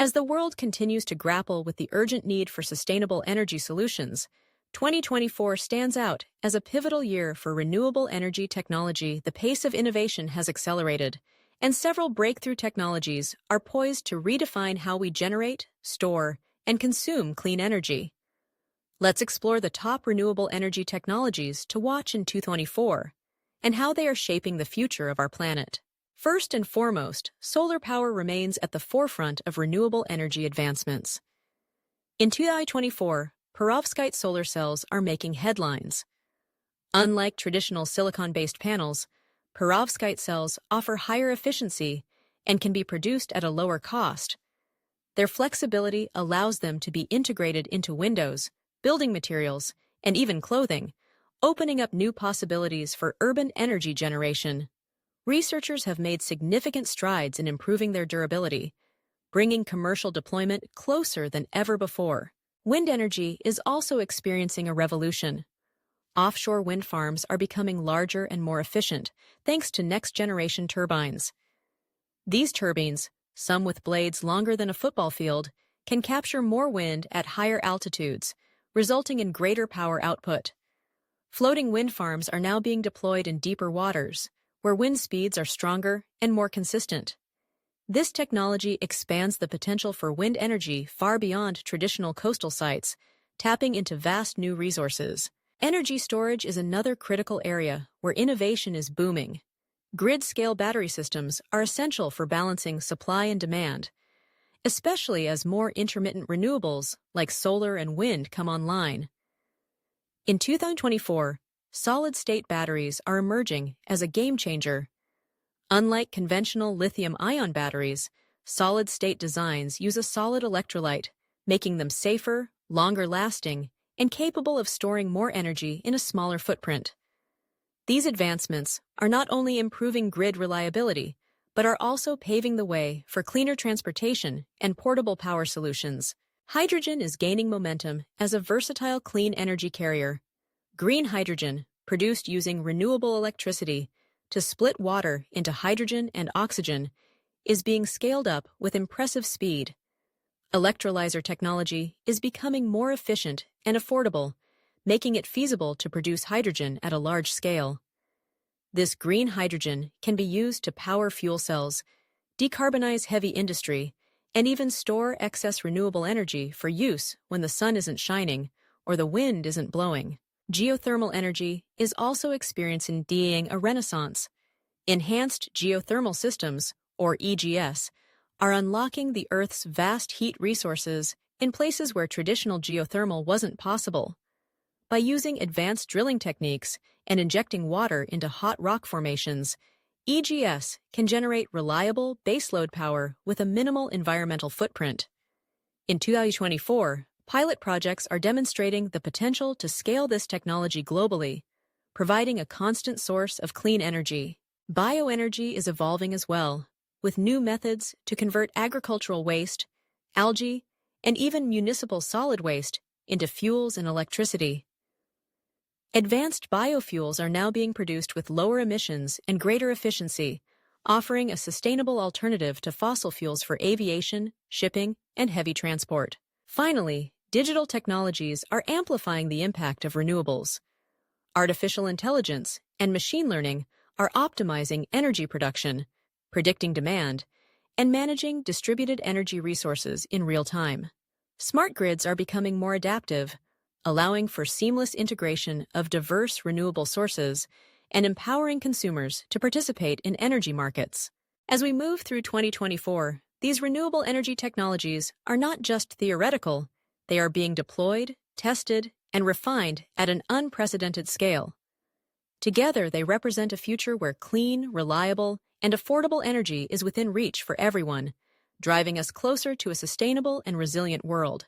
As the world continues to grapple with the urgent need for sustainable energy solutions, 2024 stands out as a pivotal year for renewable energy technology. The pace of innovation has accelerated, and several breakthrough technologies are poised to redefine how we generate, store, and consume clean energy. Let's explore the top renewable energy technologies to watch in 2024 and how they are shaping the future of our planet. First and foremost, solar power remains at the forefront of renewable energy advancements. In 2024, perovskite solar cells are making headlines. Unlike traditional silicon-based panels, perovskite cells offer higher efficiency and can be produced at a lower cost. Their flexibility allows them to be integrated into windows, building materials, and even clothing, opening up new possibilities for urban energy generation. Researchers have made significant strides in improving their durability, bringing commercial deployment closer than ever before. Wind energy is also experiencing a revolution. Offshore wind farms are becoming larger and more efficient thanks to next-generation turbines. These turbines, some with blades longer than a football field, can capture more wind at higher altitudes, resulting in greater power output. Floating wind farms are now being deployed in deeper waters, where wind speeds are stronger and more consistent. This technology expands the potential for wind energy far beyond traditional coastal sites, tapping into vast new resources. Energy storage is another critical area where innovation is booming. Grid-scale battery systems are essential for balancing supply and demand, especially as more intermittent renewables like solar and wind come online. In 2024, solid-state batteries are emerging as a game-changer. Unlike conventional lithium-ion batteries, solid-state designs use a solid electrolyte, making them safer, longer-lasting, and capable of storing more energy in a smaller footprint. These advancements are not only improving grid reliability, but are also paving the way for cleaner transportation and portable power solutions. Hydrogen is gaining momentum as a versatile clean energy carrier. Green hydrogen, produced using renewable electricity to split water into hydrogen and oxygen, is being scaled up with impressive speed. Electrolyzer technology is becoming more efficient and affordable, making it feasible to produce hydrogen at a large scale. This green hydrogen can be used to power fuel cells, decarbonize heavy industry, and even store excess renewable energy for use when the sun isn't shining or the wind isn't blowing. Geothermal energy is also experiencing a renaissance. Enhanced geothermal systems, or EGS, are unlocking the Earth's vast heat resources in places where traditional geothermal wasn't possible. By using advanced drilling techniques and injecting water into hot rock formations, EGS can generate reliable baseload power with a minimal environmental footprint. In 2024, pilot projects are demonstrating the potential to scale this technology globally, providing a constant source of clean energy. Bioenergy is evolving as well, with new methods to convert agricultural waste, algae, and even municipal solid waste into fuels and electricity. Advanced biofuels are now being produced with lower emissions and greater efficiency, offering a sustainable alternative to fossil fuels for aviation, shipping, and heavy transport. Finally, digital technologies are amplifying the impact of renewables. Artificial intelligence and machine learning are optimizing energy production, predicting demand, and managing distributed energy resources in real time. Smart grids are becoming more adaptive, allowing for seamless integration of diverse renewable sources and empowering consumers to participate in energy markets. As we move through 2024, these renewable energy technologies are not just theoretical, they are being deployed, tested, and refined at an unprecedented scale. Together, they represent a future where clean, reliable, and affordable energy is within reach for everyone, driving us closer to a sustainable and resilient world.